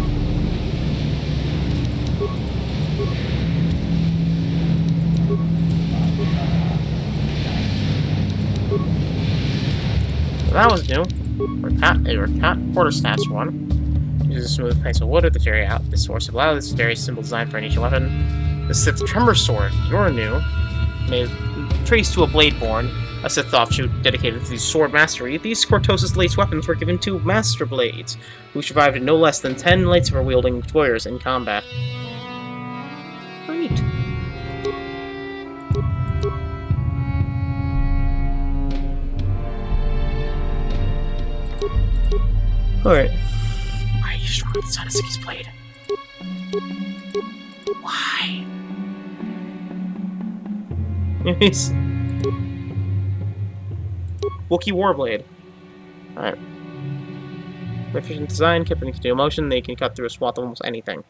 So that was new. Rakata quarterstaff one. Uses a smooth piece of wood at the carry out. This source of allow this very simple design for any weapon. The Sith Tremor Sword. You're new. May trace to a Bladeborn, a Sith offshoot dedicated to sword mastery. These Cortosis lace weapons were given to Master Blades, who survived no less than 10 lightsaber-wielding warriors in combat. Great. Alright. Why are you stronger than Sanasuke's blade? Why? Anyways. Wookiee Warblade. Alright. Efficient design, kept in continual motion, they can cut through a swath of almost anything.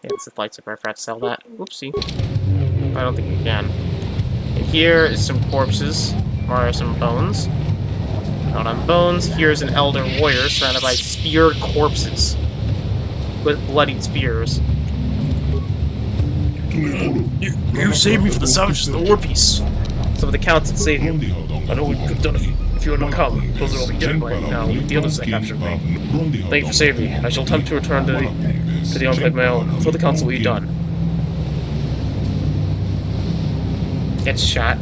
Yeah, this is lightsaber, I forgot to sell that. Whoopsie. I don't think we can. And here is some corpses, or some bones. Out on bones, here's an elder warrior surrounded by speared corpses. With bloodied spears. You saved me from the savages of the War Piece. Some of the counts had saved you. I know we could have done if you had not come. Those are all we did right now. Leave the others that captured me. Thank you for saving me. I shall attempt to return to the Enclave my own. For the council we done. Gets shot.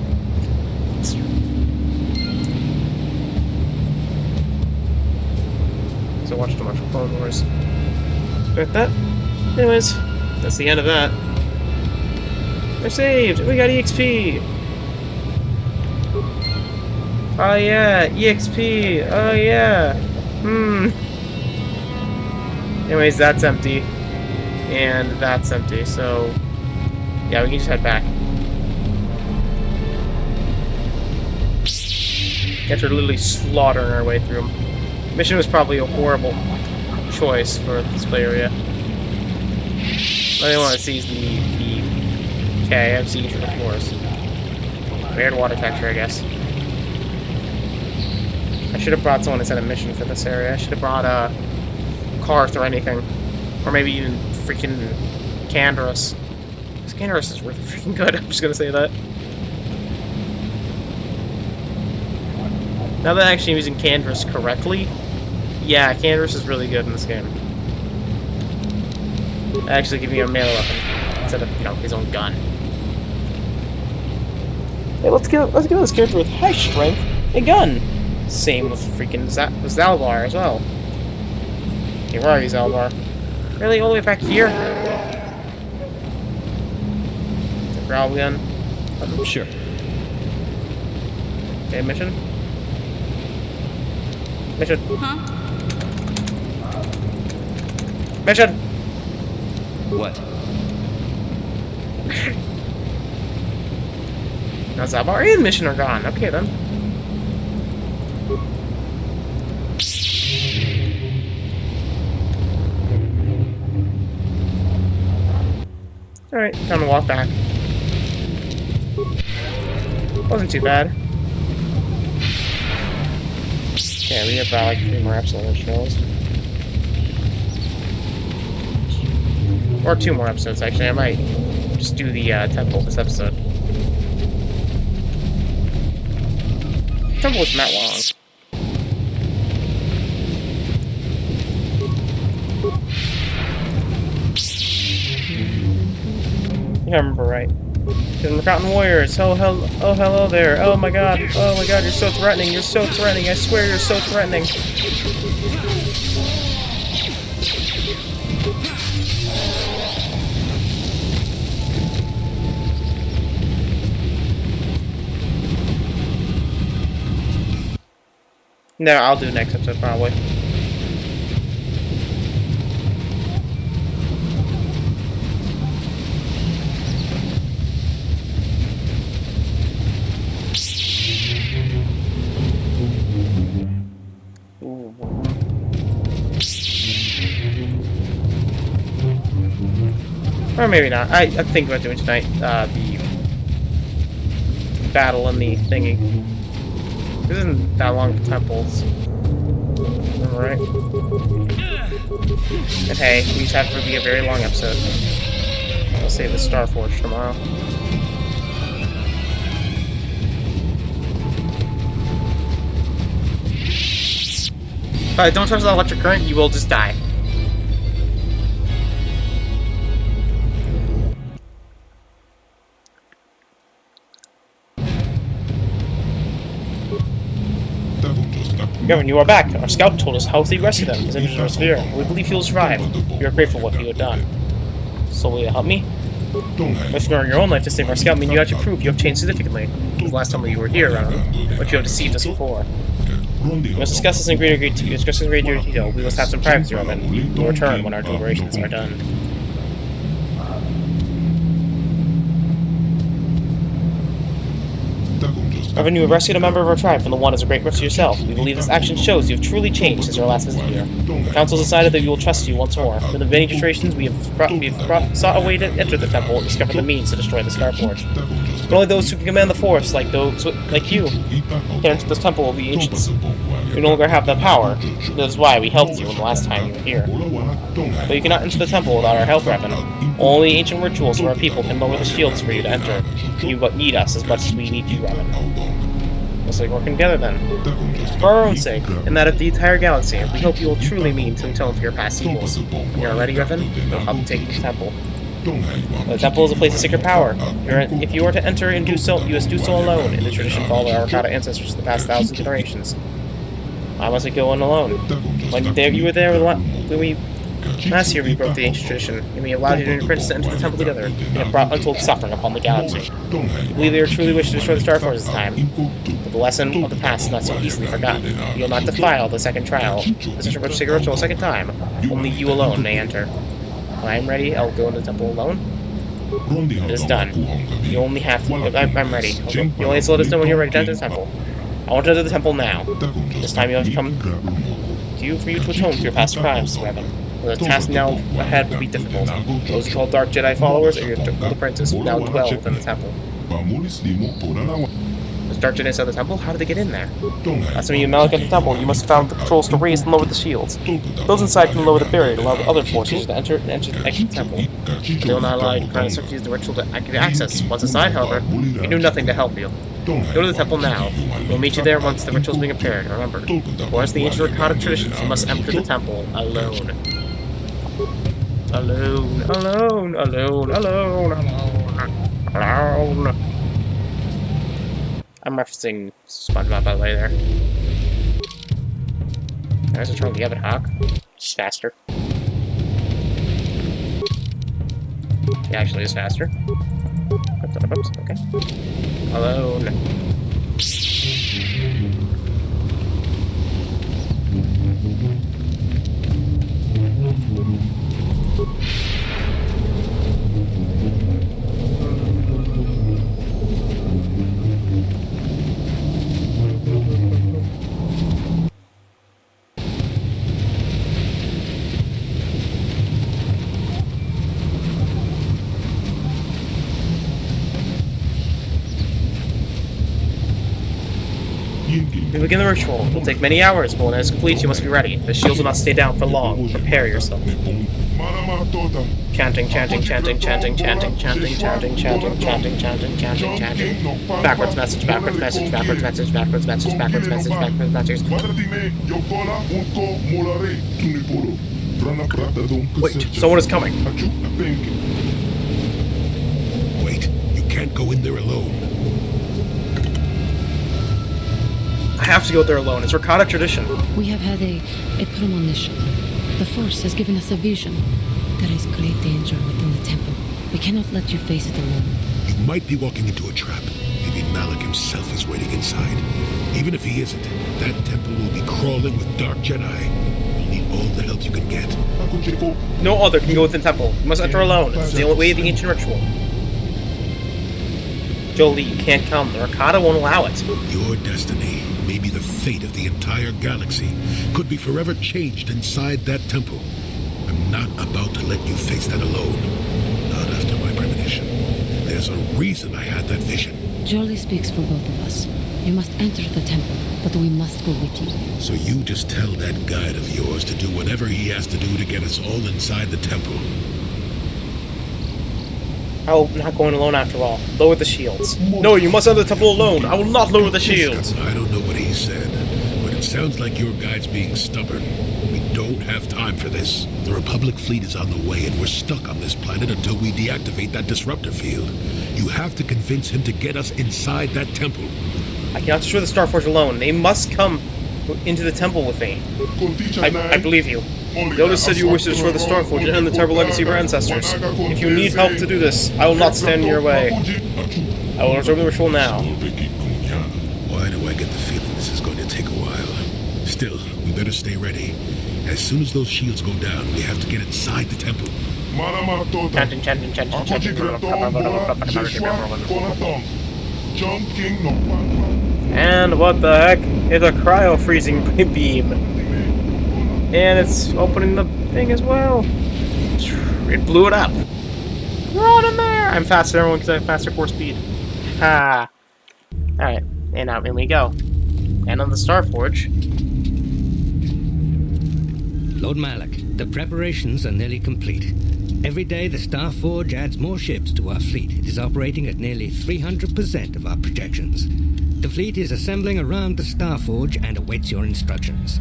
So watch too much Clone Wars. Expect that. Anyways, that's the end of that. We're saved! We got EXP! Oh yeah, EXP! Oh yeah! Anyways, that's empty. And that's empty, so... yeah, we can just head back. Guess we're literally slaughtering our way through them. Mission was probably a horrible choice for this play area. All I want to see is the KFC for the floors. Weird water texture, I guess. I should have brought someone to send a mission for this area. I should have brought a Karth or anything. Or maybe even freaking Canderous. Because Canderous is really freaking good, I'm just gonna say that. Now that actually I'm using Canderous correctly, yeah, Canderous is really good in this game. Actually give me a melee weapon instead of, you know, his own gun. Hey, let's give this character with high strength a gun. Same with freaking Zalbar as well. Okay, where are you, Zalbar? Really, all the way back here? The growl gun. Sure. Okay, mission. Mission. Huh? Mission. What? Now Zalbar and mission are gone. Okay then. Alright, time to walk back. Wasn't too bad. Okay, we have about like 3 more episodes shows. Or 2 more episodes actually. I might just do the temple this episode. Temple wasn't that long. I think I remember right. The Rakatan warriors. Oh, hello there. Oh my god. Oh my god, you're so threatening. You're so threatening. I swear you're so threatening. No, I'll do next episode probably. Ooh. Or maybe not. I think about doing tonight the battle in the thingy. This isn't that long for temples. Alright. And hey, we just have to be a very long episode. I'll save the Star Forge tomorrow. Don't touch the electric current, you will just die. Governor, you are back. Our scout told us how they rescued him. His injuries are severe. We believe he will survive. We are grateful for what you have done. So will you help me? Risking your own life to save our scout means you have to prove you have changed significantly. Since the last time you were here, but you have deceived us before. We must discuss this in greater detail. We must have some privacy, Roman. We will return when our deliberations are done. Revan, you have rescued a member of our tribe from the one as a great risk to yourself. We believe this action shows you have truly changed since your last visit here. The Council has decided that we will trust you once more. Through the many iterations, we have sought a way to enter the temple and discover the means to destroy the Starforge. But only those who can command the Force, like you, can enter this temple of the ancients. We no longer have that power. That is why we helped you the last time you were here. But you cannot enter the temple without our help, Revan. Only ancient rituals of our people can lower the shields for you to enter. You but need us as much as we need you, Revan. Looks like we're working together then. For our own sake, and that of the entire galaxy, we hope you will truly mean to atone for your past evils. When you are ready, Revan, we'll help you take you to the temple. The temple is a place of sacred power. If you are to enter and do so, you must do so alone, in the tradition followed by our Rakata ancestors for the past 1,000 generations. Why must I go in alone? When you were there when we last year we broke the ancient tradition, and we allowed you and your prince to enter the temple together, and it brought untold suffering upon the galaxy. We believe they truly wish to destroy the Starforge this time, but the lesson of the past is not so easily forgotten. You will not defile the second trial, the sacred ritual a second time. Only you alone may enter. When I am ready, I'll go into the temple alone. It is done. You only have to... I'm ready. You only have to let us know when you're ready to enter the temple. I want to enter the temple now. This time you have to come to you for you to atone for your past crimes, Revan. The task now ahead will be difficult. Those you call Dark Jedi followers or your apprentices now dwell within the temple. Those Dark Jedi inside the temple? How did they get in there? Last time you and Malik entered the temple, you must have found the controls to raise and lower the shields. Those inside can lower the barrier to allow the other forces to enter and exit the temple. But they will not allow you to grant us to use the ritual to activate access. Once inside, however, we can do nothing to help you. Go to the temple now. We'll meet you there once the ritual's being prepared. Remember, according to the ancient Rakata traditions, you must enter the temple alone. Alone, alone, alone, alone, alone, alone. I'm referencing SpongeBob, by the way, there. There's a try the other hawk. Just faster. It actually is faster. Oops, okay. Alone. We begin the ritual. It will take many hours, but when it is complete, you must be ready. The shields will not stay down for long. Prepare yourself. Chanting, chanting, chanting, chanting, chanting, chanting, chanting, chanting, chanting, chanting, chanting, chanting. Backwards message, backwards message, backwards message, backwards message, backwards message, backwards message. Wait, someone is coming. Wait, you can't go in there alone. I have to go there alone. It's Rakata tradition. We have had a premonition. The Force has given us a vision. There is great danger within the temple. We cannot let you face it alone. You might be walking into a trap. Maybe Malik himself is waiting inside. Even if he isn't, that temple will be crawling with dark Jedi. You'll need all the help you can get. No other can go within the temple. You must enter alone. It's the only way of the ancient ritual. Jolie, you can't come. The Rakata won't allow it. Your destiny, maybe the fate of the entire galaxy, could be forever changed inside that temple. I'm not about to let you face that alone. Not after my premonition. There's a reason I had that vision. Jolie speaks for both of us. You must enter the temple, but we must go with you. So you just tell that guide of yours to do whatever he has to do to get us all inside the temple. I'm not going alone after all. Lower the shields. No, you must enter the temple alone. I will not lower the shields. I don't know what he said, but it sounds like your guide's being stubborn. We don't have time for this. The Republic fleet is on the way, and we're stuck on this planet until we deactivate that disruptor field. You have to convince him to get us inside that temple. I cannot destroy the Starforge alone. They must come into the temple with me. I believe you. Yoda said you wish to destroy the Starforge and end the terrible legacy of our ancestors. If you need help to do this, I will not stand in your way. I will observe the ritual now. Why do I get the feeling this is going to take a while? Still, we better stay ready. As soon as those shields go down, we have to get inside the temple. And what the heck? It's a cryo-freezing beam. And it's opening the thing as well. It blew it up. We're all in there! I'm faster than everyone because I have faster force speed. Ha! Alright, and out in we go. And on the Starforge. Lord Malik, the preparations are nearly complete. Every day the Starforge adds more ships to our fleet. It is operating at nearly 300% of our projections. The fleet is assembling around the Starforge and awaits your instructions.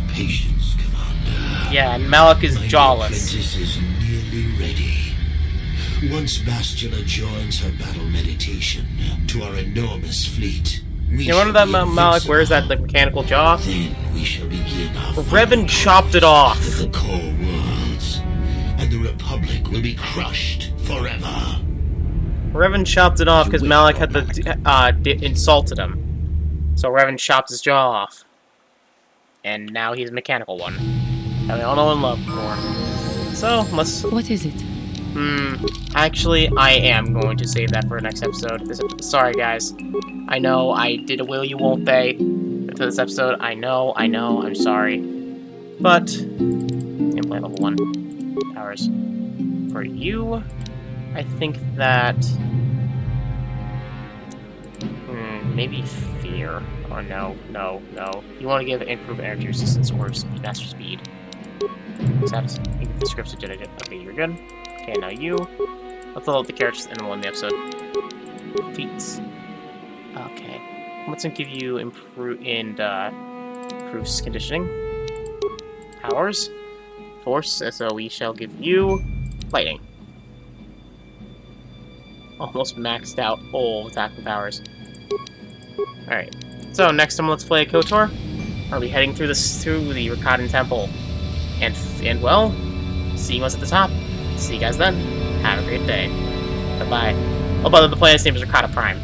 Patience, Commander. Yeah, and Malik is jawless. Apprentice is nearly ready. Once Bastila joins her battle meditation to our enormous fleet, you wonder that Malik wears that like mechanical jaw? Then we shall begin our Revan chopped it off. with the core worlds, and the Republic will be crushed forever. Revan chopped it off because Malik had insulted him. So Revan chopped his jaw off. And now he's a mechanical one. That we all know and love for. So, let's... What is it? Actually, I am going to save that for next episode. Sorry, guys. I know I did a will you won't they for this episode. I know, I'm sorry. But, gameplay level 1 powers. For you, I think that... maybe fear. Or no. You want to give improved energy resistance or master speed. Accept. You get the scripts to generate it. Okay, you're good. Okay, now you. Let's level up the characters and we'll end the episode. Feats. Okay. Let's give you improves conditioning. Powers. Force, so we shall give you lightning. Almost maxed out all attacking powers. Alright. So next time let's play KOTOR. Are we heading through the Rakatan Temple? And well, seeing what's at the top. See you guys then. Have a great day. Bye-bye. Oh, by the way, the planet's name is Rakata Prime.